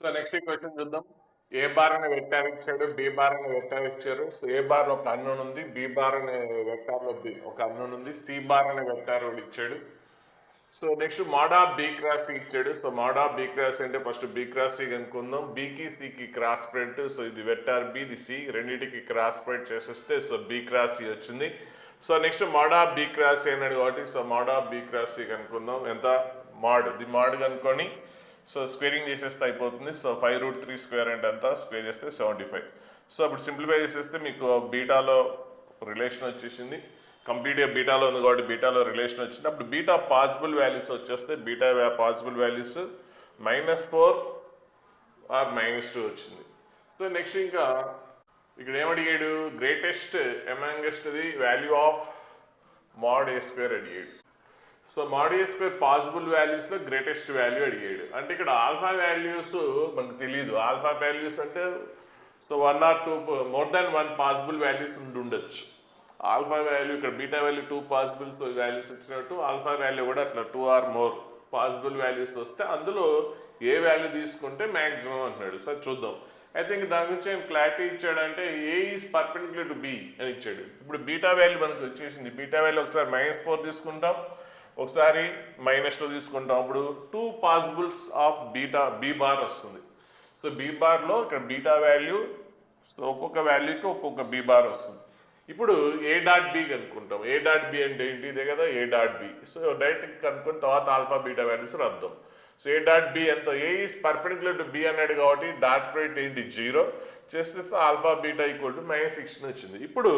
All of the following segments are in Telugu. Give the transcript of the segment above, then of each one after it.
సో నెక్స్ట్ క్వశ్చన్ చూద్దాం. ఏ బార్ అనే వెక్టార్ ఇచ్చాడు, బి బార్ అనే వెక్టార్ ఇచ్చారు. సో ఏ బార్ లో ఒక అన్నోన్ ఉంది, బి బార్ అనే వెక్టార్ లో ఒక అన్నోన్ ఉంది, సి బార్ అనే వెక్టార్ ఒకటి ఇచ్చాడు. So next mod of B cross C ఇచ్చాడు. So mod of B cross అంటే ఫస్ట్ బి క్రాస్ సి కనుక్కుందాం. బికి సికి క్రాస్ ప్రొడక్ట్. సో ఇది వెక్టార్ బి, ఇది సి, రెండింటికి క్రాస్ ప్రొడక్ట్ చేసేస్తే సో బి క్రాస్ సి వచ్చింది. So next mod of B cross C అన్నాడు కాబట్టి so mod of B cross C కనుక్కుందాం. ఎంత మోడ్, ఇది మోడ్ కనుక్కొని సో స్క్వేరింగ్ చేసేస్తే అయిపోతుంది. సో 5√3 స్క్వేర్ అంటే ఎంత, స్క్వేర్ చేస్తే 75. సో అప్పుడు సింప్లిఫై చేసేస్తే మీకు బీటాలో రిలేషన్ వచ్చేసింది. కంప్లీట్గా బీటాలో ఉంది కాబట్టి బీటాలో రిలేషన్ వచ్చింది. అప్పుడు బీటా పాసిబుల్ వాల్యూస్ వచ్చేస్తే బీటా పాసిబుల్ వాల్యూస్ -4 ఆర్ -2 వచ్చింది. సో నెక్స్ట్ ఇంకా ఇక్కడ ఏమడిగాడు, greatest amongst the value of mod A square అడిగాడు. So mod A square possible వాల్యూస్లో గ్రేటెస్ట్ వాల్యూ అడిగాడు. అంటే ఇక్కడ ఆల్ఫా వాల్యూస్ మనకు తెలియదు. ఆల్ఫా వాల్యూస్ అంటే so 1 or 2 more than 1 possible values ఉండొచ్చు. ఆల్ఫా వాల్యూ ఇక్కడ బీటా వాల్యూ 2 పాసిబుల్ వాల్యూస్ వచ్చినట్టు ఆల్ఫా వాల్యూ కూడా అట్లా 2 or more పాసిబుల్ వాల్యూస్ వస్తే అందులో ఏ వాల్యూ తీసుకుంటే మ్యాక్సిమం అంటున్నాడు. సో చూద్దాం. అయితే ఇంక దాని గురించి ఏం క్లారిటీ ఇచ్చాడంటే ఏ ఈజ్ పర్పెండిక్యులర్ టు బి అని ఇచ్చాడు. ఇప్పుడు బీటా వాల్యూ మనకు వచ్చేసింది. బీటా వాల్యూ ఒకసారి -4 తీసుకుంటాం, ఒకసారి -2 తీసుకుంటాం. అప్పుడు 2 possibles of beta B bar వస్తుంది. సో బి బార్లో ఇక్కడ బీటా వాల్యూ సో ఒక్కొక్క వాల్యూకి ఒక్కొక్క బి బార్ వస్తుంది. ఇప్పుడు ఏ డాట్ బి కనుక్కుంటాం. ఏ డాట్ బి అంటే ఏంటి, ఇదే కదా ఏ డాట్ బి. సో డైరెక్ట్ కనుక్కొని తర్వాత alpha beta values రద్దాం. So a dot B ఎంత, ఏ ఈజ్ పర్పెండిక్యులర్ టు బి అన్నాడు కాబట్టి డాట్ ప్రైట్ ఏంటి 0 చేసేస్తే ఆల్ఫా బీటా ఈక్వల్ టు -16 వచ్చింది. ఇప్పుడు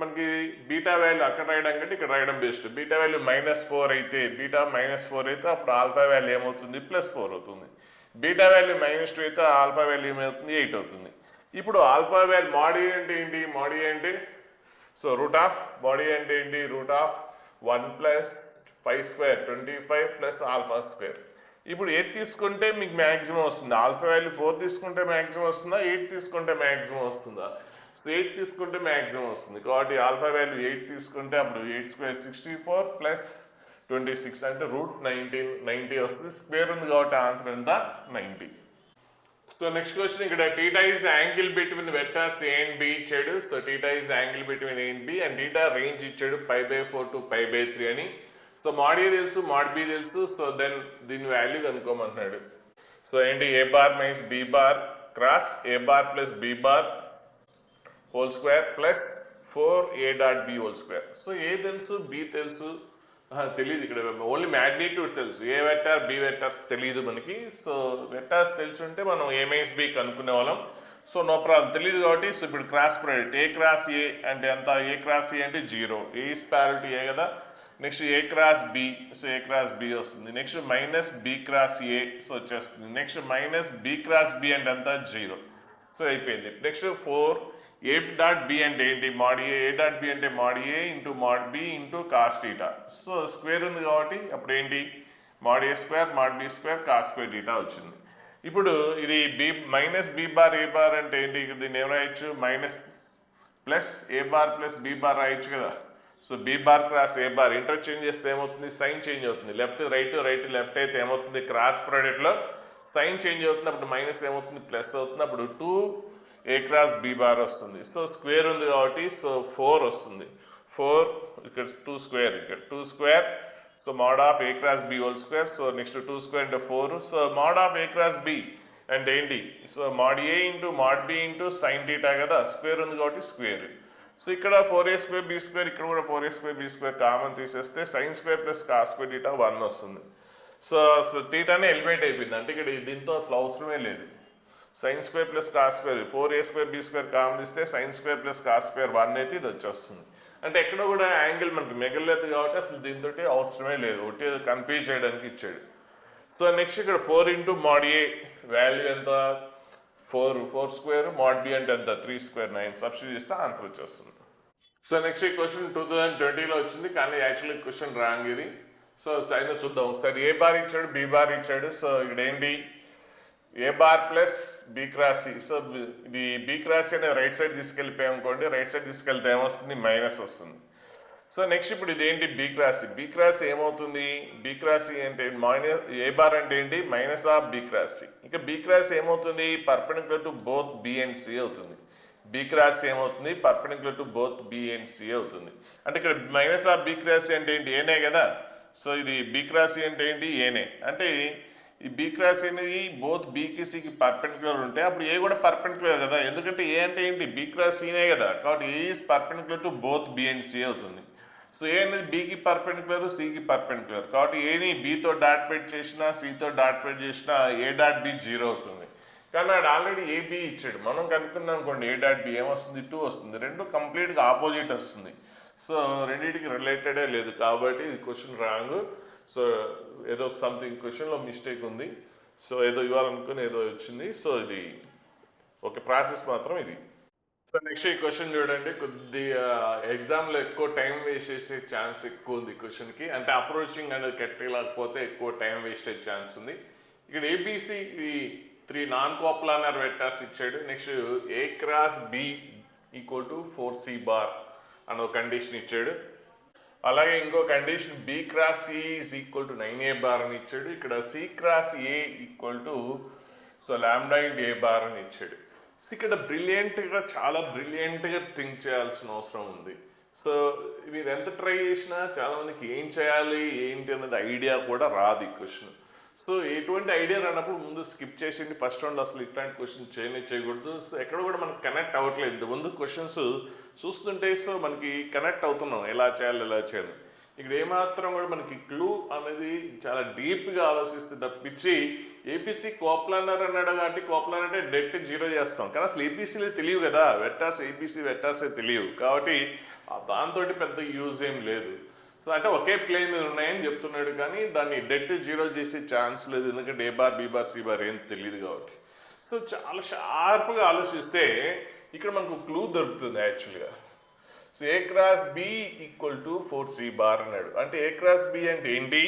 మనకి బీటా వాల్యూ అక్కడ రాయడం కంటే ఇక్కడ రాయడం బెస్ట్. బీటా వాల్యూ -4 అయితే బీటా -4 అయితే అప్పుడు ఆల్ఫా వాల్యూ ఏమవుతుంది, +4 అవుతుంది. బీటా వాల్యూ -2 అయితే ఆల్ఫా వాల్యూ ఏమవుతుంది, 8 అవుతుంది. ఇప్పుడు ఆల్ఫా వాల్యూ మోడీ అంటే ఏంటి, మోడీ అంటే సో రూట్ ఆఫ్ బాడీ అంటే ఏంటి, రూట్ ఆఫ్ 1 + 5² 25 + ఆల్ఫా స్క్వేర్. ఇప్పుడు 8 తీసుకుంటే మీకు మ్యాక్సిమం వస్తుంది. ఆల్ఫా వాల్యూ 4 తీసుకుంటే మ్యాక్సిమం వస్తుందా, 8 తీసుకుంటే మ్యాక్సిమం వస్తుందా? సో 8 తీసుకుంటే మ్యాక్సిమం వస్తుంది కాబట్టి ఆల్ఫా వాల్యూ 8 తీసుకుంటే అప్పుడు 8² 64 + 26 అంటే √90 వస్తుంది. స్క్వేర్ ఉంది కాబట్టి ఆన్సర్ ఎంత, 90. సో నెక్స్ట్ క్వశ్చన్ ఇక్కడ theta is angle between vectors A and B ఇచ్చాడు. So theta is angle between A and B and theta range ఇచ్చాడు π/4 to π/3 అని. సో మోడ్ ఏ తెలుసు, మోడ్ బి తెలుసు. సో దెన్ దీని వాల్యూ కనుక్కోమంటున్నాడు. సో ఏంటి, ఏ bar minus B bar cross A bar plus B bar whole square plus 4a dot B whole square. So A తెలుసు, బి తెలుసు, తెలియదు. ఇక్కడ ఓన్లీ మ్యాగ్నిట్యూడ్ తెలుసు. ఏ వెక్టార్ బి వెక్టార్స్ తెలియదు మనకి. సో వెక్టార్స్ తెలుసుంటే మనం ఏ మైనస్ బి కనుక్కునే వాళ్ళం. సో నో ప్రాబ్లం, తెలియదు కాబట్టి సో ఇప్పుడు క్రాస్ ప్రొడక్ట్ ఏ క్రాస్ ఏ అంటే ఎంత, ఏ క్రాస్ ఏ అంటే 0, ఏ ఇస్ ప్యారల్ టు ఏ కదా. Next A cross B, so A cross B వస్తుంది. నెక్స్ట్ -b క్రాస్ ఏ సో వచ్చేస్తుంది. నెక్స్ట్ -b క్రాస్ బి అంటే ఎంత, 0. సో అయిపోయింది. నెక్స్ట్ 4 ఏ డాట్ బి అంటే ఏంటి, mod A. A dot B అంటే మోడ్ ఏ into mod B into cos theta. So square ఉంది కాబట్టి అప్పుడు ఏంటి, mod A square mod B square cos square theta వచ్చింది. ఇప్పుడు ఇది B -b bar A bar అంటే ఏంటి, ఇక్కడ దీన్ని ఏం రాయొచ్చు, plus A bar plus B bar రాయొచ్చు కదా. So B bar cross A bar interchange చేస్తే ఏమవుతుంది, సైన్ చేంజ్ అవుతుంది. లెఫ్ట్ రైట్, రైట్ లెఫ్ట్ అయితే ఏమవుతుంది, క్రాస్ ప్రోడక్ట్లో సైన్ చేంజ్ అవుతుంది. అప్పుడు మైనస్ ఏమవుతుంది, ప్లస్ అవుతుంది. అప్పుడు 2 ఏ క్రాస్ బి బార్ వస్తుంది. సో స్క్వేర్ ఉంది కాబట్టి సో 4 వస్తుంది. 4 ఇక్కడ 2 స్క్వేర్, ఇక్కడ 2 square. So mod of A cross B whole square. So next 2 square అంటే 4. So mod of A cross B అంటే ఏంటి, సో మోడ్ ఏ into mod B into sine theta కదా. స్క్వేర్ ఉంది కాబట్టి స్క్వేర్. సో ఇక్కడ 4a² b స్క్వేర్, ఇక్కడ కూడా 4a² b స్క్వేర్ కామన్ తీసేస్తే sign square plus cos square theta 1 వస్తుంది. సో టీటానే ఎలిమినేట్ అయిపోయింది. అంటే ఇక్కడ దీంతో అసలు అవసరమే లేదు. Sine square plus cos square 4a² b square common తీస్తే sine square plus cos square 1 అయితే ఇది వచ్చేస్తుంది. అంటే ఎక్కడ కూడా యాంగిల్ మనకి మిగలేదు కాబట్టి అసలు దీంతో అవసరమే లేదు. ఒకటి కన్ఫ్యూజ్ చేయడానికి ఇచ్చాడు. సో నెక్స్ట్ ఇక్కడ 4 ఇంటూ మోడ్ ఏ వాల్యూ ఎంత, 4 స్క్వేర్, మోడ్ బి అంటే ఎంత 3 స్క్వేర్ 9 సబ్స్టిట్యూట్ చేస్తే ఆన్సర్ వచ్చేస్తుంది. సో నెక్స్ట్ ఈ క్వశ్చన్ 2020లో వచ్చింది కానీ యాక్చువల్లీ క్వశ్చన్ రాంగ్ ఇది. సో అయినా చూద్దాం ఒకసారి. ఏ బార్ ఇచ్చాడు, బి బార్ ఇచ్చాడు. సో ఇక్కడ ఏంటి, ఏ bar plus B cross C. So ఇది బి క్రాస్ సి అనేది రైట్ సైడ్ తీసుకెళ్ళిపోయాం అనుకోండి. రైట్ సైడ్ తీసుకెళ్తే ఏమొస్తుంది, మైనస్ వస్తుంది. సో నెక్స్ట్ ఇప్పుడు ఇదేంటి B cross C. B cross C ఏమవుతుంది? బి క్రాస్ సి అంటే మైనస్ ఏ బార్ అంటే ఏంటి? Minus of B cross C. ఇక బి క్రాస్ ఏమవుతుంది? Perpendicular to both B and C అవుతుంది. బి క్రాస్ ఏమవుతుంది? Perpendicular to both B and C అవుతుంది. అంటే ఇక్కడ minus of B cross C అంటే ఏంటి? ఏనే కదా. సో ఇది బి క్రాస్ సి అంటే ఏంటి? ఏనే. అంటే ఈ బి క్రాస్ అనేది బోత్ బీకి సికి పర్పెండిక్యులర్ ఉంటే అప్పుడు ఏ కూడా పర్పెండిక్యులర్ కదా. ఎందుకంటే ఏ అంటే ఏంటి? బి క్రాస్ సినే కదా. కాబట్టి A is perpendicular to both B and C అవుతుంది. సో ఏ అనేది బీకి పర్పెండిక్యులర్, సికి పర్పెండిక్యులర్. కాబట్టి ఏని బీతో డాట్ పెట్ చేసినా సితో డాట్ పెట్ చేసినా ఏ డాట్ బి 0 అవుతుంది. కానీ ఆడు ఆల్రెడీ ఏబి ఇచ్చాడు. మనం కనుక్కున్నాం అనుకోండి ఏ డాట్ బి ఏమొస్తుంది? 2 వస్తుంది. రెండు కంప్లీట్గా ఆపోజిట్ వస్తుంది. సో రెండింటికి రిలేటెడే లేదు. కాబట్టి ఇది క్వశ్చన్ రాంగ్. సో ఏదో సంథింగ్ క్వశ్చన్లో మిస్టేక్ ఉంది. సో ఏదో ఇవ్వాలనుకుని ఏదో వచ్చింది. సో ఇది ఓకే, ప్రాసెస్ మాత్రం ఇది. సో నెక్స్ట్ ఈ క్వశ్చన్ చూడండి. కొద్దిగా ఎగ్జామ్లో ఎక్కువ టైం వేస్ట్ చేసే ఛాన్స్ ఎక్కువ ఉంది క్వశ్చన్కి. అంటే అప్రోచింగ్ అనేది కట్టలేకపోతే ఎక్కువ టైం వేస్ట్ అయ్యే ఛాన్స్ ఉంది. ఇక్కడ ఏబిసి 3 నాన్ కోప్లానర్ వెక్టర్స్ ఇచ్చాడు. Next A cross B equal to 4c bar అన్న ఒక కండిషన్ ఇచ్చాడు. అలాగే ఇంకో condition B cross C is equal to 9a bar అని ఇచ్చాడు. ఇక్కడ C cross A equal to so lambda into A bar అని ఇచ్చాడు. సో ఇక్కడ బ్రిలియంట్గా, చాలా బ్రిలియంట్గా థింక్ చేయాల్సిన అవసరం ఉంది. సో మీరు ఎంత ట్రై చేసినా చాలామందికి ఏం చేయాలి ఏంటి అనేది ఐడియా కూడా రాదు ఈ క్వశ్చన్. సో ఎటువంటి ఐడియా రానప్పుడు ముందు స్కిప్ చేసింది. ఫస్ట్ రౌండ్ అసలు ఇట్లాంటి క్వశ్చన్ చేయకూడదు. సో ఎక్కడ కూడా మనకు కనెక్ట్ అవ్వట్లేదు. ముందు క్వశ్చన్స్ చూస్తుంటే సో మనకి కనెక్ట్ అవుతున్నాం ఎలా చేయాలి. ఇక్కడ ఏమాత్రం కూడా మనకి క్లూ అనేది చాలా డీప్గా ఆలోచిస్తే తప్పించి ఏపీసీ కోప్లానర్ అన్నాడు కాబట్టి కోప్లానర్ అంటే డెట్ 0 చేస్తాం. కానీ అసలు ఏపీసీలే తెలియవు కదా. వెక్టార్స్ ఏపీసీ వెక్టార్సే తెలియవు. కాబట్టి దాంతో పెద్ద యూజ్ ఏం లేదు. సో అంటే ఒకే ప్లేన్ మీద ఉన్నాయని చెప్తున్నాడు కానీ దాన్ని డెట్ 0 చేసే ఛాన్స్ లేదు. ఎందుకంటే A bar B bar C bar ఏం తెలియదు కాబట్టి. సో చాలా షార్ప్గా ఆలోచిస్తే ఇక్కడ మనకు క్లూ దొరుకుతుంది యాక్చువల్గా. So A cross B equal to 4c bar అన్నాడు. అంటే ఏ క్రాస్ బి అంటే ఏంటి?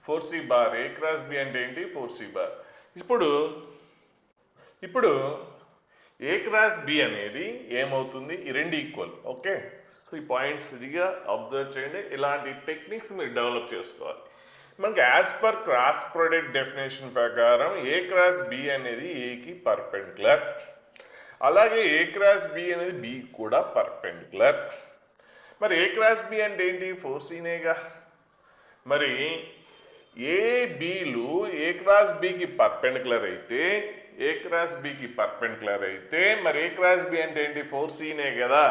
4c bar. ఏ క్రాస్ బి అంటే ఏంటి? 4c bar. ఇప్పుడు ఏ క్రాస్ బి అనేది ఏమవుతుంది? ఈ రెండు ఈక్వల్. ఓకే, సో ఈ పాయింట్స్ ఇదిగా అబ్జర్వ్ చేయండి. ఇలాంటి టెక్నిక్స్ మీరు డెవలప్ చేసుకోవాలి. మనకి as per cross product definition ప్రకారం ఏ క్రాస్ బి అనేది ఏకి పర్పెండిక్యులర్. అలాగే ఏ క్రాస్ బి అనేది బి కూడా పర్పెండిక్యులర్. మరి ఏ క్రాస్ బి అంటే ఏంటి? 4cనేగా. మరి ఏ బిలు ఏ క్రాస్ బికి పర్పెండిక్యులర్ అయితే మరి ఏ క్రాస్ బి అంటే ఏంటి? 4cనే కదా.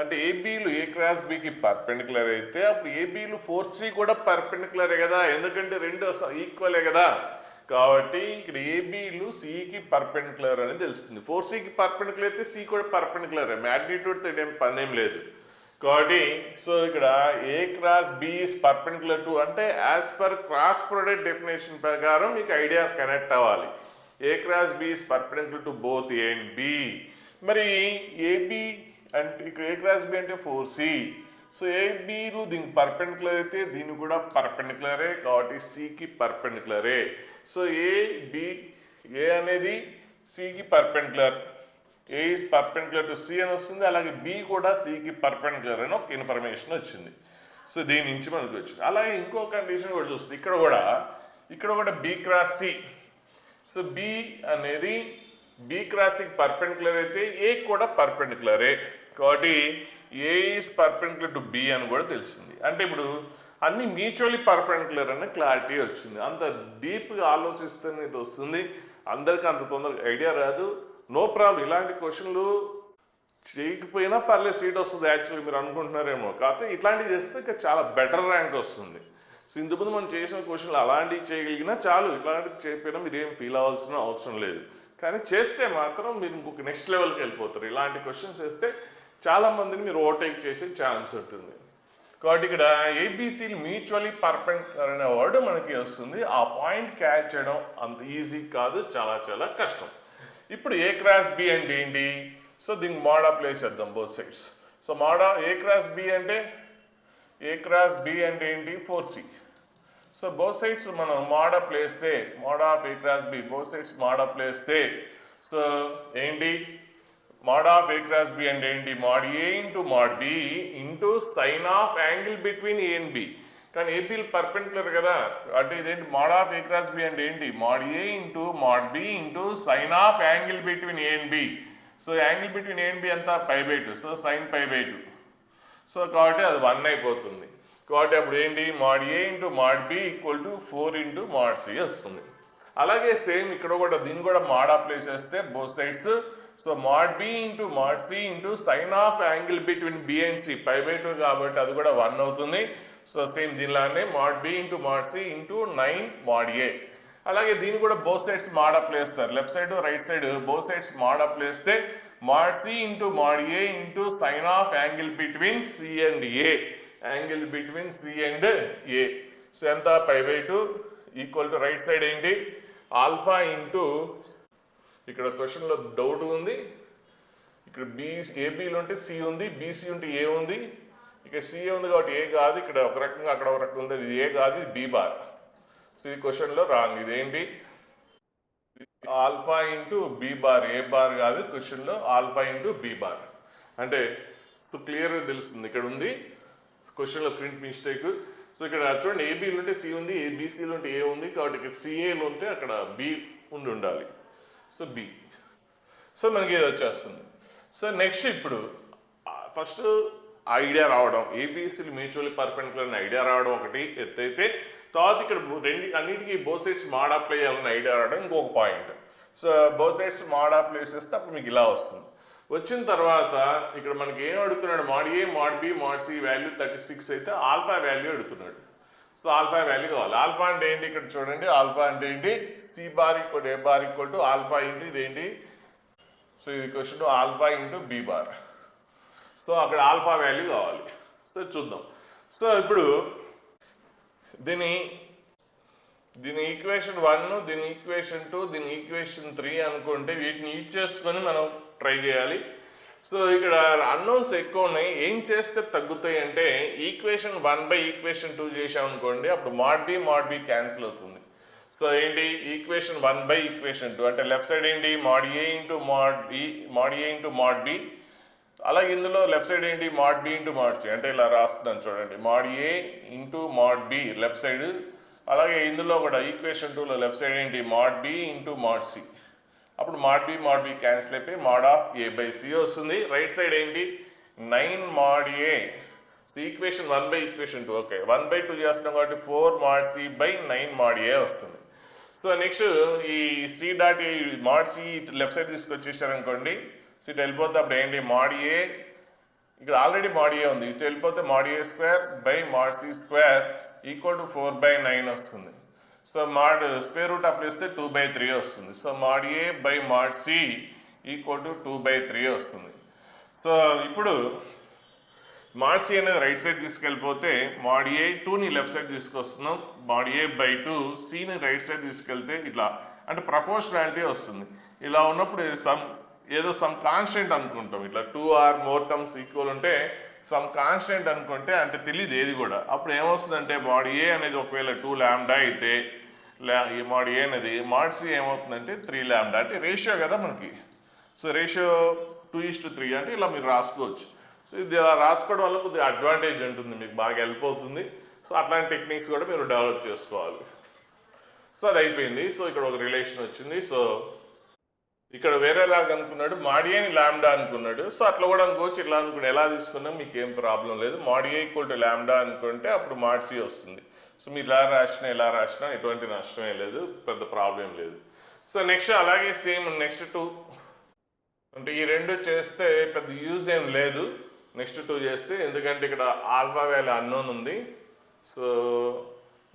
అంటే ఏబీలు ఏ క్రాస్ బికి పర్పెండిక్యులర్ అయితే అప్పుడు ఏబీలు 4c కూడా పర్పెండిక్యులరే కదా. ఎందుకంటే రెండు ఈక్వలే కదా. కాబట్టి ఇక్కడ ఏబీలు సికి పర్పెండిక్యులర్ అని తెలుస్తుంది. 4cకి పర్పెండిక్యులర్ అయితే సి కూడా పర్పెండిక్యులర్. మ్యాగ్నిట్యూడ్తో పనేం లేదు. కాబట్టి సో ఇక్కడ A cross B is perpendicular to అంటే as per cross product definition ప్రకారం మీకు ఐడియా కనెక్ట్ అవ్వాలి. A cross B is perpendicular to both A and B. మరి ఏబి అంటే ఇక్కడ ఏ క్రాస్ బి అంటే 4c. సో ఏబీలు దీనికి పర్పెండిక్యులర్ అయితే దీన్ని కూడా పర్పెండిక్యులరే. కాబట్టి సికి పర్పెండిక్యులరే. సో ఏ అనేది సికి perpendicular. A is perpendicular to C అని వస్తుంది. అలాగే బి కూడా సికి పర్పెండిక్యులర్ అని ఒక ఇన్ఫర్మేషన్ వచ్చింది. సో దీని నుంచి మనకు వచ్చింది. అలాగే ఇంకో కండిషన్ కూడా చూస్తుంది. ఇక్కడ కూడా B cross C. So B అనేది బి క్రాస్ సికి పర్పెండిక్యులర్ అయితే ఏ కూడా పర్పెండిక్యులరే. కాబట్టి A is perpendicular to B అని కూడా తెలిసింది. అంటే ఇప్పుడు అన్ని మ్యూచువల్లీ పర్పెండిక్యులర్ అనే క్లారిటీ వచ్చింది. అంత డీప్గా ఆలోచిస్తేనే ఇది వస్తుంది. అందరికీ అంత తొందరగా ఐడియా రాదు. No problem. ఇలాంటి క్వశ్చన్లు చేయకపోయినా పర్లేదు, సీట్ వస్తుంది యాక్చువల్లీ మీరు అనుకుంటున్నారేమో. కాకపోతే ఇట్లాంటివి చేస్తే ఇంకా చాలా బెటర్ ర్యాంక్ వస్తుంది. సో ఇంతకుముందు మనం చేసిన క్వశ్చన్లు అలాంటివి చేయగలిగినా చాలు. ఇట్లాంటివి చేయకపోయినా మీరు ఏం ఫీల్ అవ్వాల్సిన అవసరం లేదు. కానీ చేస్తే మాత్రం మీరు ఇంకొక నెక్స్ట్ లెవెల్కి వెళ్ళిపోతారు. ఇలాంటి క్వశ్చన్స్ వేస్తే చాలామందిని మీరు ఓవర్టేక్ చేసే ఛాన్స్ ఉంటుంది. కాబట్టి ఇక్కడ ఏబీసీలు మ్యూచువల్లీ పర్పెండిక్యులర్ అనే వర్డ్ మనకి వస్తుంది. ఆ పాయింట్ క్యాచ్ చేయడం అంత ఈజీ కాదు, చాలా చాలా కష్టం. ఇప్పుడు ఏ క్రాస్ బి అంటే ఏంటి? సో దీనికి మోడా ప్లేస్ చేద్దాం బోత్ సైడ్స్. సో మోడా ఏ క్రాస్ బి అంటే ఏంటి? 4c. సో బోత్ సైడ్స్ మనం మోడా ప్లేస్తే మోడా of A cross B both sides మోడా ప్లేస్తే సో ఏంటి? Mod of A cross B అంటే ఏంటి? Mod A into mod B into sine of angle between A and B. కానీ ఏపీలు పర్పెండిక్యులర్ కదా, అంటే ఇదేంటి? Mod of A cross B అంటే ఏంటి? Mod A into mod B into sine of angle between A and B. So angle between A and B అంతా π/2, సో సైన్ π/2. సో కాబట్టి అది 1 అయిపోతుంది. కాబట్టి అప్పుడు ఏంటి? Mod A into mod B equal to 4 into mod C వస్తుంది. అలాగే సేమ్ ఇక్కడ కూడా దీన్ని కూడా మోడ్ అప్లై చేస్తే both sides. So mod B into mod C into sine of angle between B and C π/2 కాబట్టి అది కూడా 1 అవుతుంది. సో సేమ్ దీనిలానే mod B into mod C into 9 mod A. అలాగే దీన్ని కూడా బోత్ సైడ్స్ మోడ్ అప్లై చేస్తారు, left side right side both sides mod apply చేస్తే mod C into mod A into sine of angle between C and A, angle between C and A. So ఎంత? π/2 ఈక్వల్ టు రైట్ సైడ్ ఏంటి? ఆల్ఫా ఇంటూ, ఇక్కడ క్వశ్చన్లో డౌట్ ఉంది, ఇక్కడ ఏబీలో ఉంటే సి ఉంది, బీసీ ఉంటే ఏ ఉంది, ఇక్కడ సిఏ ఉంది కాబట్టి ఏ కాదు, ఇక్కడ ఒక రకంగా అక్కడ ఒక రకంగా ఉంది, ఇది ఏ కాదు, ఇది బి బార్. సో ఈ క్వశ్చన్లో రాంగ్. ఇదేంటి? Alpha into b bar, A bar కాదు క్వశ్చన్లో, ఆల్ఫా ఇంటూ బి బార్. అంటే క్లియర్గా తెలుస్తుంది, ఇక్కడ ఉంది క్వశ్చన్లో ప్రింట్ మిస్టేక్. సో ఇక్కడ చూడండి, ఏబీలో ఉంటే సి ఉంది, బీసీలో ఉంటే ఏ ఉంది కాబట్టి ఇక్కడ సిఏలో ఉంటే అక్కడ బి ఉండాలి. So B. సో మనకి ఇది వచ్చేస్తుంది. సో నెక్స్ట్ ఇప్పుడు ఫస్ట్ ఐడియా రావడం, ఏబిసిలు మ్యూచువల్లీ పర్పెండిక్యులర్ అని ఐడియా రావడం ఒకటి ఎత్తైతే, తర్వాత ఇక్కడ అన్నిటికీ బోత్ సైడ్స్ మోడ్ అప్లై చేయాలని ఐడియా రావడం ఇంకొక point. So both sides mod apply చేస్తే అప్పుడు మీకు ఇలా వస్తుంది. వచ్చిన తర్వాత ఇక్కడ మనకి ఏం అడుగుతున్నాడు? Mod a mod b mod c value 36 అయితే ఆల్ఫా వాల్యూ అడుగుతున్నాడు. సో ఆల్ఫా వాల్యూ కావాలి. ఆల్ఫా అంటే ఏంటి? ఇక్కడ చూడండి, ఆల్ఫా అంటే ఏంటి? C bar equal a bar equal to alpha into ఇదేంటి? సో ఇది question alpha into b bar. So అక్కడ ఆల్ఫా వాల్యూ కావాలి. సో చూద్దాం. సో ఇప్పుడు దీని ఈక్వేషన్ 1, దీని ఈక్వేషన్ 2, దీని ఈక్వేషన్ 3 అనుకుంటే వీటిని యూజ్ చేసుకొని మనం ట్రై చేయాలి. సో ఇక్కడ అన్నోన్స్ ఎక్కువ ఉన్నాయి, ఏం చేస్తే తగ్గుతాయి అంటే ఈక్వేషన్ 1 బై ఈక్వేషన్ 2 చేసామనుకోండి, అప్పుడు మోడ్ బి క్యాన్సిల్ అవుతుంది. సో ఏంటి? ఈక్వేషన్ 1 బై ఈక్వేషన్ 2 అంటే లెఫ్ట్ సైడ్ ఏంటి? మోడ్ ఏ ఇంటూ మోడ్ బి. అలాగే ఇందులో లెఫ్ట్ సైడ్ ఏంటి? Mod B into mod c. అంటే ఇలా రాస్తున్నాను చూడండి, మోడ్ ఏ into mod b left side. అలాగే ఇందులో కూడా ఈక్వేషన్ 2లో లెఫ్ట్ సైడ్ ఏంటి? Mod B into mod c. అప్పుడు మోడ్ బి క్యాన్సిల్ అయిపోయి mod of a by c వస్తుంది. రైట్ సైడ్ ఏంటి? 9 mod a. Equation 1 by equation 2. Okay, 1/2 చేస్తున్నాం కాబట్టి 4 mod c by 9 mod a వస్తుంది. సో నెక్స్ట్ ఈ c dot a mod c left side తీసుకొచ్చేసారనుకోండి, సో ఇటు వెళ్ళిపోతే అప్పుడు ఏంటి? మోడ్ ఏ, ఇక్కడ ఆల్రెడీ మోడ్ ఏ ఉంది, ఇటు వెళ్ళిపోతే mod A square by mod C square equal to 4/9 వస్తుంది. So mod square root apply చేస్తే 2/3 వస్తుంది. So mod A by mod C equal to 2/3 వస్తుంది. సో ఇప్పుడు మోడ్ సి అనేది రైట్ సైడ్ తీసుకెళ్ళిపోతే మోడ్ ఏ 2ని లెఫ్ట్ సైడ్ తీసుకొస్తున్నాం, మోడ్ ఏ బై 2 సిని రైట్ సైడ్ తీసుకెళ్తే ఇట్లా అంటే ప్రపోర్షనాలిటీ వస్తుంది. ఇలా ఉన్నప్పుడు ఏదో సమ్ కాన్స్టెంట్ అనుకుంటాం, ఇట్లా 2 ఆర్ మోర్ టర్మ్స్ ఈక్వల్ ఉంటే సమ్ కాన్స్టెంట్ అనుకుంటే అంటే తెలియదు ఏది కూడా. అప్పుడు ఏమొస్తుందంటే మోడ్ ఏ అనేది ఒకవేళ 2 లాంబ్డా అయితే మోడ్ ఏ అనేది మోడ్ సి ఏమవుతుందంటే 3 లాంబ్డా, అంటే రేషియో కదా మనకి. సో రేషియో 2:3 అంటే ఇలా మీరు రాసుకోవచ్చు. సో ఇది ఇలా రాసుకోవడం వల్ల కొద్దిగా అడ్వాంటేజ్ ఉంటుంది, మీకు బాగా హెల్ప్ అవుతుంది. సో అట్లాంటి టెక్నిక్స్ కూడా మీరు డెవలప్ చేసుకోవాలి. సో అది అయిపోయింది. సో ఇక్కడ ఒక రిలేషన్ వచ్చింది. సో ఇక్కడ వేరేలాగా అనుకున్నాడు, మోడ్ ఏని లాంబ్డా అనుకున్నాడు. సో అట్లా కూడా అనుకోవచ్చు, ఇట్లా అనుకుని ఎలా తీసుకున్నా మీకు ఏం ప్రాబ్లం లేదు. Mode A equal to lambda అనుకుంటే అప్పుడు మోడ్ సి వస్తుంది. సో మీరు ఎలా రాసినా ఎటువంటి నష్టమే లేదు, పెద్ద ప్రాబ్లం లేదు. సో నెక్స్ట్ అలాగే సేమ్ నెక్స్ట్ 2 అంటే ఈ రెండు చేస్తే పెద్ద యూజ్ ఏం లేదు. నెక్స్ట్ 2 చేస్తే, ఎందుకంటే ఇక్కడ ఆల్ఫా వాల్యూ అన్నోన్ ఉంది. సో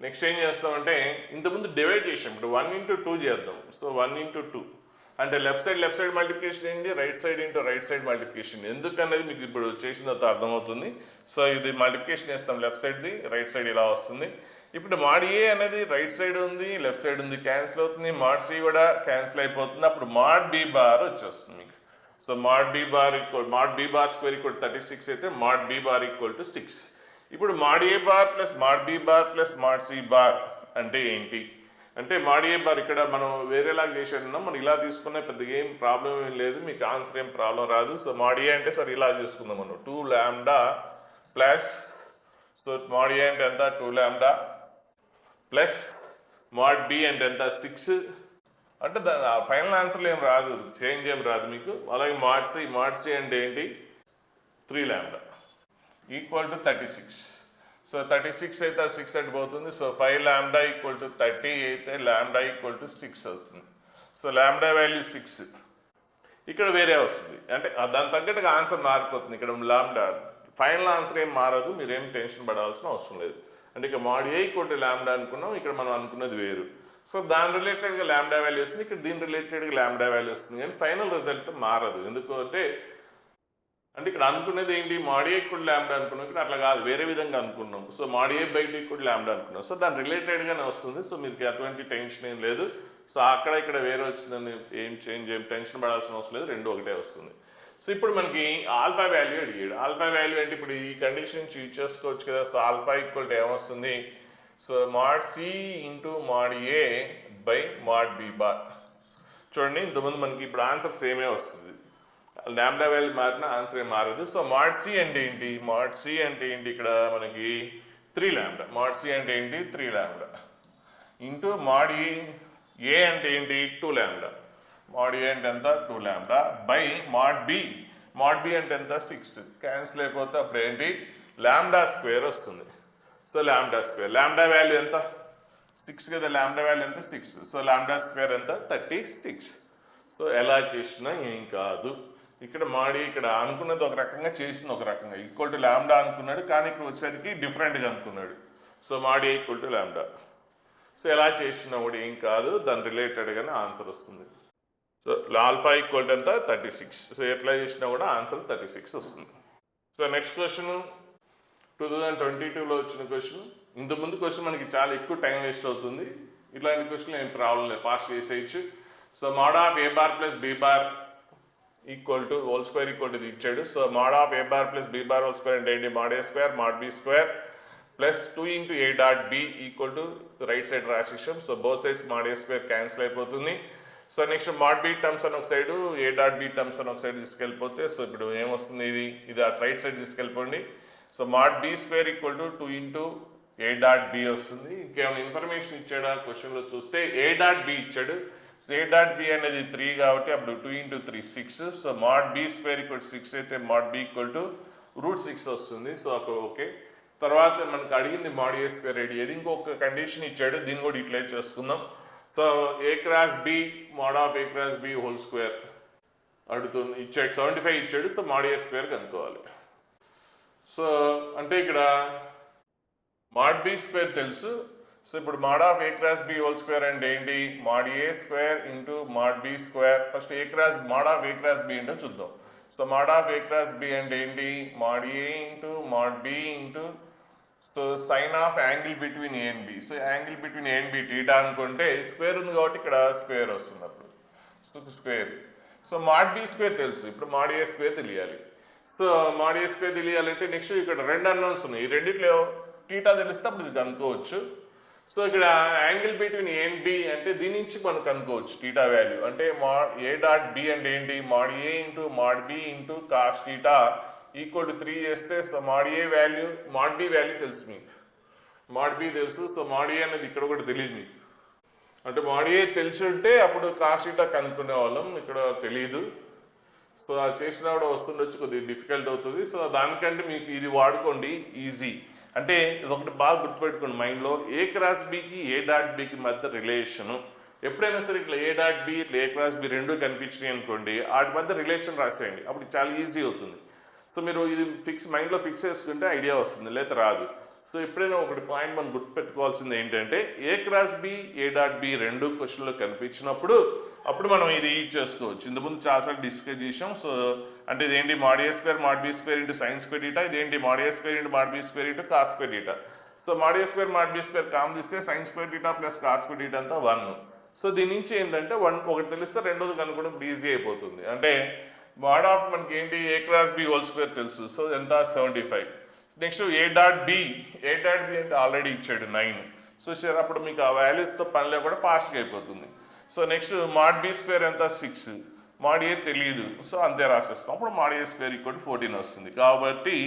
నెక్స్ట్ ఏం చేస్తామంటే ఇంతకుముందు డివైడ్ చేసాం, ఇప్పుడు 1 into 2 చేద్దాం. సో 1 into 2 అంటే లెఫ్ట్ సైడ్ మల్టిప్లికేషన్ ఏంటి? Right side multiplication. ఎందుకనేది మీకు ఇప్పుడు చేసిన తర్వాత అర్థమవుతుంది. సో ఇది మల్టిప్లికేషన్ చేస్తాం, లెఫ్ట్ సైడ్ది రైట్ సైడ్ ఇలా వస్తుంది. ఇప్పుడు మోడ్ ఏ అనేది రైట్ సైడ్ ఉంది, లెఫ్ట్ సైడ్ ఉంది, క్యాన్సిల్ అవుతుంది. మోడ్ సి కూడా క్యాన్సిల్ అయిపోతుంది. అప్పుడు మోడ్ బి బార్ వచ్చేస్తుంది మీకు. So mod b bar square equal 36 అయితే mod b bar equal to 6. ఇప్పుడు mod a bar plus mod b bar plus mod c bar అంటే ఏంటి? అంటే మాడ్ ఏ బార్ ఇక్కడ మనం వేరేలాగా చేసేస్తున్నాం, మనం ఇలా తీసుకున్న పెద్దగా ఏం ప్రాబ్లం ఏం లేదు, మీకు ఆన్సర్ ఏం ప్రాబ్లం రాదు. సో మాడ్ ఏ అంటే సరే ఇలా తీసుకుందాం మనం 2 లాంబ్డా ప్లస్, సో మాడ్ ఏ అంటే ఎంత 2 లాంబ్డా ప్లస్ మాడ్ బి అంటే ఎంత 6, అంటే దాని ఫైనల్ ఆన్సర్లు ఏం రాదు, చేంజ్ ఏం రాదు మీకు. అలాగే మాడ్ సి అంటే ఏంటి 3 లాంబ్డా ఈక్వల్ టు 36. సో 36 అయితే 6 అటు పోతుంది. సో 5 లాంబ్డా ఈక్వల్ టు 30 అయితే లాంబ్డా ఈక్వల్ టు 6 అవుతుంది. సో లాంబ్డా వాల్యూ 6, ఇక్కడ వేరే వస్తుంది, అంటే దాని తగ్గట్టుగా ఆన్సర్ మారిపోతుంది. ఇక్కడ లాంబ్డా ఫైనల్ ఆన్సర్ ఏం మారదు, మీరేం టెన్షన్ పడాల్సిన అవసరం లేదు. అంటే ఇక mod A equal to lambda అనుకున్నాం, ఇక్కడ మనం అనుకున్నది వేరు. సో దాని రిలేటెడ్గా లాంబ్డా వాల్యూ వస్తుంది, ఇక్కడ దీని రిలేటెడ్గా లాంబ్డా వాల్యూ వస్తుంది, కానీ ఫైనల్ రిజల్ట్ మారదు. ఎందుకంటే ఇక్కడ అనుకున్నది ఏంటి, మాడ్ ఏ ఈక్వల్ లాంబ్డా అనుకున్నాం, ఇక్కడ అట్లా కాదు, వేరే విధంగా అనుకున్నాం. So mod A by D equal lambda అనుకున్నాం, సో దాని రిలేటెడ్గానే వస్తుంది. సో మీకు ఎటువంటి టెన్షన్ ఏం లేదు. సో అక్కడ ఇక్కడ వేరే వచ్చిందని ఏం టెన్షన్ పడాల్సిన అవసరం లేదు, రెండు ఒకటే వస్తుంది. సో ఇప్పుడు మనకి ఆల్ఫా వాల్యూ అడిగాడు. ఆల్ఫా వాల్యూ అంటే ఇప్పుడు ఈ కండిషన్ యూజ్ చేసుకోవచ్చు కదా. సో ఆల్ఫా ఈక్వల్ టు ఏమొస్తుంది, so mod C into mod A by mod B bar. చూడండి ఇంతకుముందు మనకి ఇప్పుడు ఆన్సర్ సేమే వస్తుంది, లాంబ్డా వాల్యూ మారిన ఆన్సర్ ఏం మారదు. సో మాడ్ సి అంటే ఏంటి, మాడ్ సి అంటే ఏంటి, ఇక్కడ మనకి 3 లాంబ్డా, మాడ్ సి అంటే ఏంటి 3 లాంబ్డా ఇంటూ మాడ్ ఏ అంటే ఏంటి 2 లాంబ్డా, మాడ్ ఏ అంటే ఎంత 2 లాంబ్డా బై మాడ్ బి అంటే ఎంత 6, క్యాన్సిల్ అయిపోతే అప్పుడు ఏంటి లాంబ్డా స్క్వేర్ వస్తుంది. So lambda square, lambda value ఎంత 6 కదా, లాంబ్డా వాల్యూ ఎంత 6. సో లాంబ్డా స్క్వేర్ ఎంత 36. సో ఎలా చేసినా ఏం కాదు. ఇక్కడ ఇక్కడ అనుకున్నది ఒక రకంగా, చేసింది ఒక రకంగా. ఈక్వల్ టు లాంబ్డా అనుకున్నాడు, కానీ ఇక్కడ వచ్చేసరికి డిఫరెంట్గా అనుకున్నాడు. So mod A equal to lambda. So ఎలా చేసినా కూడా ఏం కాదు, దాని రిలేటెడ్గానే ఆన్సర్ వస్తుంది. సో ఆల్ఫా ఈక్వల్ టు ఎంత 36. సో ఎట్లా చేసినా కూడా ఆన్సర్ 36 వస్తుంది. సో నెక్స్ట్ క్వశ్చన్ 2022లో వచ్చిన క్వశ్చన్. ఇంతకుముందు క్వశ్చన్ మనకి చాలా ఎక్కువ టైం వేస్ట్ అవుతుంది, ఇట్లాంటి క్వశ్చన్ ఏం ప్రాబ్లం లేదు, ఫాస్ట్ చేసేయచ్చు. So mod of a bar plus B bar equal to whole square equal to ఇచ్చాడు. So mod of a bar plus B bar whole square అంటే ఏంటి, mod A square mod B square plus 2 into a dot b equal to right side రాసేసాం. సో బోత్ సైడ్స్ మాడ్ ఏ స్క్వేర్ క్యాన్సిల్ అయిపోతుంది. So next mod b terms అని ఒక side, a dot b terms అని ఒక సైడ్ తీసుకెళ్ళిపోతే, సో ఇప్పుడు ఏమొస్తుంది, ఇది అటు రైట్ సైడ్ తీసుకెళ్ళిపోండి. So mod B square equal to 2 into a dot b వస్తుంది. ఇంకేమైనా ఇన్ఫర్మేషన్ ఇచ్చాడా క్వశ్చన్లో చూస్తే ఏ డాట్ బి ఇచ్చాడు. సో ఏ డాట్ బి అనేది 3 కాబట్టి అప్పుడు 2 into 3 6. So mod B square equal 6 అయితే మాడ్ బి ఈక్వల్ టు √6 వస్తుంది. సో అప్పుడు ఓకే. తర్వాత మనకు అడిగింది మాడ్ ఏ స్క్వేర్ ఏది, ఇంకొక కండిషన్ ఇచ్చాడు, దీన్ని కూడా ఇట్లే చేసుకుందాం. So A cross B mod of A cross B whole square అడుగుతుంది, ఇచ్చాడు 75 ఇచ్చాడు. సో మాడ్ ఏ స్క్వేర్ కనుక్కోవాలి. సో అంటే ఇక్కడ మాడ్ బి స్క్వేర్ తెలుసు. సో ఇప్పుడు mod of A cross B whole square అంటే ఏంటి, mod A square into mod B square. First mod of A cross B ఏంటో చూద్దాం. So mod of A cross B అంటే ఏంటి, mod A into mod B into so sine of angle between A and B. So angle between A and B theta అనుకుంటే స్క్వేర్ ఉంది కాబట్టి ఇక్కడ స్క్వేర్ వస్తుంది అప్పుడు. So square. So mod B square తెలుసు, ఇప్పుడు మాడ్ ఏ స్క్వేర్ తెలియాలి. సో మాడ్ ఏ స్క్వేర్ తెలియాలంటే నెక్స్ట్ ఇక్కడ 2 అన్నోన్స్ ఉన్నాయి, ఈ రెండిట్లో టీటా తెలిస్తే అప్పుడు ఇది కనుక్కోవచ్చు. సో ఇక్కడ angle between A and B అంటే దీని నుంచి మనం కనుక్కోవచ్చు టీటా వాల్యూ. అంటే మాడ్ ఏ డాట్ బి అంటే ఏంటి, mod A into mod B into cos theta equal to 3 చేస్తే so mod A value mod B value తెలుసు మీకు, మాడ్ బి తెలుసు. సో మాడ్ ఏ అనేది ఇక్కడ కూడా తెలియదు మీకు, అంటే మాడ్ ఏ తెలిసి ఉంటే అప్పుడు కాస్ టీటా కనుక్కునే వాళ్ళం, ఇక్కడ తెలియదు. సో అది చేసినా కూడా వస్తుండొచ్చు, కొద్దిగా డిఫికల్ట్ అవుతుంది. సో దానికంటే మీకు ఇది వాడుకోండి, ఈజీ. అంటే ఇది ఒకటి బాగా గుర్తుపెట్టుకోండి మైండ్లో, ఏ క్రాస్ బికి ఏ డాట్ బికి మధ్య రిలేషను ఎప్పుడైనా సరే ఇట్లా ఏ డాట్ బి ఇట్లా ఏ క్రాస్ బి రెండు కనిపించినాయి అనుకోండి, వాటి మధ్య రిలేషన్ రాసేయండి, అప్పుడు చాలా ఈజీ అవుతుంది. సో మీరు ఇది మైండ్లో ఫిక్స్ చేసుకుంటే ఐడియా వస్తుంది, లేదా రాదు. సో ఎప్పుడైనా ఒకటి పాయింట్ మనం గుర్తుపెట్టుకోవాల్సింది ఏంటంటే, ఏ క్రాస్ బి ఏ డాట్ బి రెండు క్వశ్చన్లో కనిపించినప్పుడు అప్పుడు మనం ఇది యూజ్ చేసుకోవచ్చు. ఇంతకుముందు చాలాసార్లు డిస్కస్ చేసాం. సో అంటే ఇదేంటి మాడ్ ఏ square mod B square into sine square theta, ఇదేంటి మాడ్ ఏ square into mod B square into cos square theta. So mod ఏ square mod B square common తీస్తే sine square theta plus cos square theta అంతా 1. సో దీని నుంచి ఏంటంటే ఒకటి తెలిస్తే రెండోది కనుక్కోవడం ఈజీ అయిపోతుంది. అంటే మాడ్ ఆఫ్ మనకి ఏంటి ఏ క్రాస్ బి హోల్ స్క్వేర్ తెలుసు, సో ఎంత 75. నెక్స్ట్ ఏ డాట్ బి అంటే ఆల్రెడీ ఇచ్చాడు 9. సో సరే అప్పుడు మీకు ఆ వాల్యూస్తో పని లేకుండా ఫాస్ట్గా అయిపోతుంది. So next mod B square ఎంత 6, మాడ్ ఏ తెలియదు, సో అంతే రాసేస్తాం. అప్పుడు మాడ్ ఏ స్క్వేర్ ఈక్వల్ 14 వస్తుంది. కాబట్టి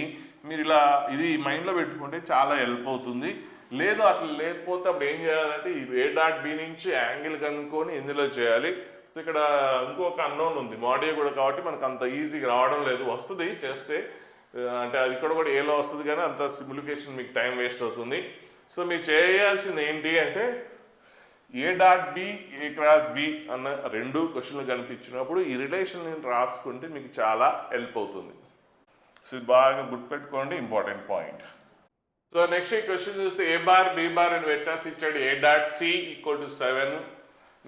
మీరు ఇలా ఇది మైండ్లో పెట్టుకుంటే చాలా హెల్ప్ అవుతుంది. లేదు అట్లా లేకపోతే అప్పుడు ఏం చేయాలంటే ఈ ఏ డాట్ బి నుంచి యాంగిల్ కనుక్కొని ఇందులో చేయాలి. సో ఇక్కడ ఇంకొక అన్నోన్ ఉంది మాడ్ ఏ కూడా, కాబట్టి మనకు అంత ఈజీగా రావడం లేదు. వస్తుంది చేస్తే, అంటే అది కూడా ఏలో వస్తుంది కానీ అంత సిమ్యులికేషన్ మీకు టైం వేస్ట్ అవుతుంది. సో మీరు చేయాల్సింది ఏంటి అంటే ఏ డాట్ బి ఏ క్రాస్ బి అన్న రెండు క్వశ్చన్లు కనిపించినప్పుడు ఈ రిలేషన్ రాసుకుంటే మీకు చాలా హెల్ప్ అవుతుంది. సో ఇది బాగా గుర్తుపెట్టుకోండి, ఇంపార్టెంట్ పాయింట్. సో నెక్స్ట్ ఈ క్వశ్చన్ చూస్తే ఏ బార్ బి బార్ అని వెక్టర్స్ ఇచ్చాడు. A dot C equal to 7,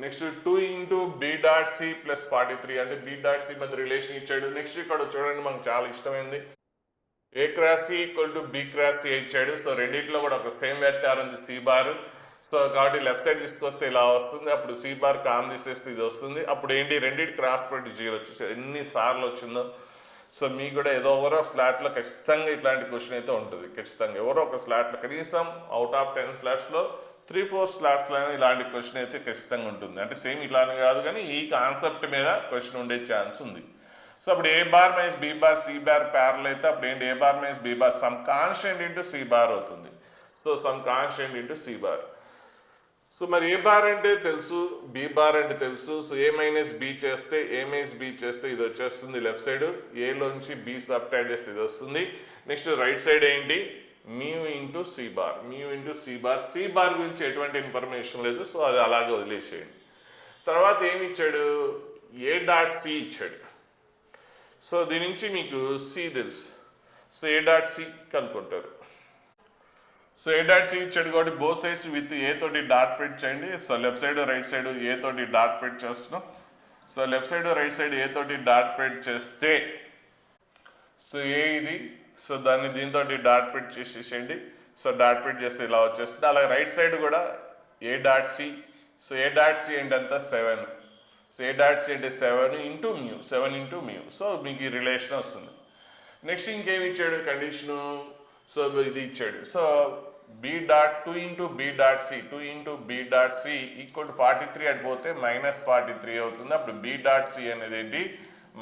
next 2 into B dot c plus 43, అంటే బి డాట్ సి మధ్య రిలేషన్ ఇచ్చాడు. నెక్స్ట్ ఇక్కడ చూడండి మనకు చాలా ఇష్టమైంది a cross c equal to b cross C ఇచ్చాడు. సో రెండింటిలో కూడా ఒక సేమ్ వెక్టర్ ఉంది సి బార్. సో కాబట్టి లెఫ్ట్ సైడ్ తీసుకొస్తే ఇలా వస్తుంది, అప్పుడు సి బార్ కామ్ తీసేస్తే ఇది వస్తుంది. అప్పుడు ఏంటి రెండింటి క్రాస్ ప్రొడక్ట్ 0 వచ్చేసి ఎన్నిసార్లు వచ్చిందో. సో మీకు కూడా ఏదో ఎవరో స్లాట్లో ఖచ్చితంగా ఇట్లాంటి క్వశ్చన్ అయితే ఉంటుంది. ఖచ్చితంగా ఎవరో ఒక స్లాట్లో కనీసం అవుట్ ఆఫ్ 10 స్లాట్స్లో 3-4 స్లాట్స్లో ఇలాంటి క్వశ్చన్ అయితే ఖచ్చితంగా ఉంటుంది. అంటే సేమ్ ఇలానే కాదు కానీ ఈ కాన్సెప్ట్ మీద క్వశ్చన్ ఉండే ఛాన్స్ ఉంది. సో అప్పుడు a bar minus B bar C bar parallel అయితే అప్పుడు ఏంటి ఏ bar minus B bar some constant into C bar అవుతుంది. So some constant into C bar. So మరి ఏ బార్ అంటే తెలుసు, బి బార్ అంటే తెలుసు. సో ఏ మైనస్ బి చేస్తే ఏ మైనస్ బి చేస్తే ఇది వచ్చేస్తుంది లెఫ్ట్ సైడ్, ఏలోంచి బి సబ్ట్రాక్ట్ చేస్తే ఇది వస్తుంది. నెక్స్ట్ రైట్ సైడ్ ఏంటి mu into C bar, mu into C bar. C bar గురించి ఎటువంటి ఇన్ఫర్మేషన్ లేదు, సో అది అలాగే వదిలేసేయండి. తర్వాత ఏమి ఇచ్చాడు ఏ డాట్ సి ఇచ్చాడు. సో దీని నుంచి మీకు సి తెలుసు, so a dot C కనుక్కుంటారు. So a dot C ఇచ్చాడు కాబట్టి బోత్ సైడ్స్ విత్ ఏ తోటి డాట్ పెట్ చేయండి. So left side right side a తోటి డాట్ పెట్ చేస్తున్నాం. So left side right side a తోటి డాట్ పెట్ చేస్తే సో ఏ ఇది, సో దాన్ని దీంతో డాట్ పెట్ చేసేసేయండి. సో డాట్ పెట్ చేస్తే ఇలా వచ్చేస్తుంది. అలాగే రైట్ సైడ్ కూడా ఏ dot C. So a dot C అంటే అంతా 7. సో ఏ డాట్ సి అంటే 7 into mu, 7 into mu. So మీకు ఈ రిలేషన్ వస్తుంది. నెక్స్ట్ ఇంకేమి ఇచ్చాడు కండిషను, సో ఇది ఇచ్చాడు. So B dot 2 into B dot C, 2 into B dot C equal to 43 అడిపోతే -43 అవుతుంది. అప్పుడు బి డాట్ సి అనేది ఏంటి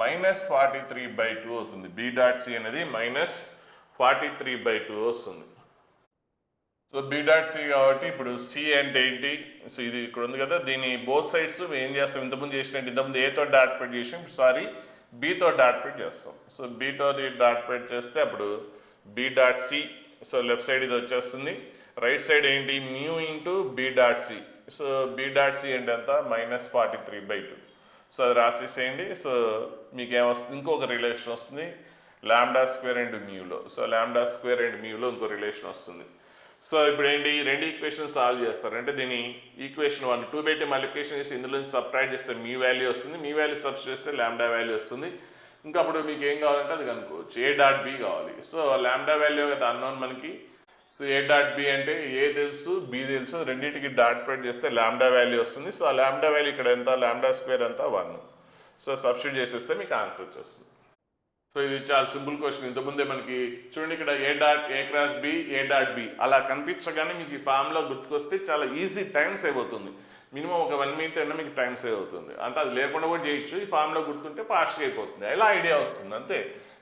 -43/2 అవుతుంది. బి డాట్ సి అనేది -43/2 వస్తుంది. సో బి డాట్ సి కాబట్టి ఇప్పుడు సి అంటే ఏంటి, సో ఇది ఇక్కడ ఉంది కదా, దీని బోత్ సైడ్స్ ఏం చేస్తాం ఇంతకుముందు చేసినట్టు, ఇంతకుముందు ఏతో డాట్ పెట్ చేసాం, సారీ బితో డాట్ పెట్ చేస్తాం. సో బితో డాట్ పెట్ చేస్తే అప్పుడు B dot C, so left side ఇది వచ్చేస్తుంది. రైట్ సైడ్ ఏంటి mu into B dot C. So B dot C అంటే ఎంత -43/2. సో అది రాసేసేయండి. సో మీకు ఏమొస్తుంది ఇంకొక రిలేషన్ వస్తుంది లాంబ్డా స్క్వేర్ అండ్ మ్యూలో. సో లాంబ్డా స్క్వేర్ అండ్ మ్యూలో ఇంకో రిలేషన్ వస్తుంది. సో ఇప్పుడు ఏంటి ఈ రెండు ఈక్వేషన్ సాల్వ్ చేస్తారు. అంటే దీని ఈక్వేషన్ 1 2 పెట్టి మల్టిప్లికేషన్ చేసి ఇందులో సబ్ట్రాక్ట్ చేస్తే మ్యూ వాల్యూ వస్తుంది, మ్యూ వాల్యూ సబ్స్టిట్యూట్ చేస్తే లాంబ్డా వాల్యూ వస్తుంది. ఇంకా అప్పుడు మీకు ఏం కావాలంటే అది కనుక్కోవచ్చు. ఏ డాట్ బి కావాలి. సో లాంబ్డా వాల్యూ కదా అన్నోన్ మనకి. సో ఏ డాట్ బి అంటే ఏ తెలుసు బి తెలుసు, రెండింటికి డాట్ ప్రొడక్ట్ చేస్తే లాంబ్డా వాల్యూ వస్తుంది. సో ఆ లాంబ్డా వాల్యూ ఇక్కడ ఎంత లాంబ్డా స్క్వేర్ ఎంత 1. సో సబ్స్టిట్యూట్ చేసేస్తే మీకు ఆన్సర్ వచ్చేస్తుంది. సో ఇది చాలా సింపుల్ క్వశ్చన్. ఇంతకుముందే మనకి చూడండి ఇక్కడ A dot A cross B A dot B అలా కనిపించగానే మీకు ఈ ఫామ్లో గుర్తుకొస్తే చాలా ఈజీ టైం సేవ్ అవుతుంది. మినిమం ఒక 1 మినిట్ అయినా మీకు టైం సేవ్ అవుతుంది. అంటే అది లేకుండా కూడా చేయొచ్చు, ఈ ఫామ్లో గుర్తుంటే ఫాస్ట్గా అయిపోతుంది. ఎలా ఐడియా వస్తుంది అంతే.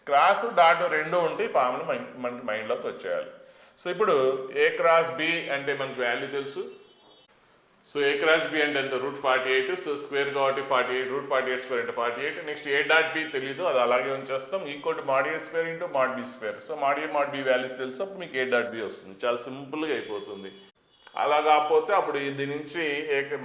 క్రాస్ డాట్ రెండు ఉంటే ఈ ఫామ్లో మనకి మైండ్లోకి వచ్చేయాలి. సో ఇప్పుడు ఏ క్రాస్ బి అంటే మనకి వాల్యూ తెలుసు. సో ఏ క్రాస్ బి అంటే ఎంత √48. సో స్క్వేర్ కాబట్టి 48 √48 స్క్వేర్ అంటే 48. నెక్స్ట్ ఏ డాట్ బి తెలీదు, అది అలాగే ఉంచేస్తాం. Equal to mod a square into mod b square. So mod a mod b values తెలుసు, అప్పుడు మీకు ఏ డాట్ బి వస్తుంది. చాలా సింపుల్గా అయిపోతుంది. అలా కాకపోతే అప్పుడు దీని నుంచి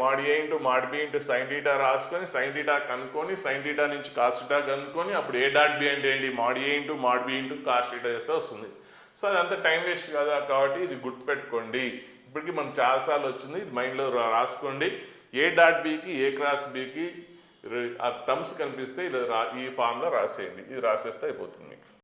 mod a into mod b into sin θ రాసుకొని sin θ కనుక్కొని sin θ నుంచి cos θ కనుక్కొని అప్పుడు ఏ డాట్ బి అంటే ఏంటి mod a into mod b into cos θ చేస్తే వస్తుంది. సో అదంతా టైం వేస్ట్ కదా, కాబట్టి ఇది గుర్తుపెట్టుకోండి. ఇప్పటికీ మనకు చాలాసార్లు వచ్చింది, ఇది మైండ్లో రాసుకోండి. ఏ డాట్ బికి ఏ క్రాస్ బికి ఆ టర్మ్స్ కనిపిస్తే ఇలా ఈ ఫామ్లో రాసేయండి. ఇది రాసేస్తే అయిపోతుంది.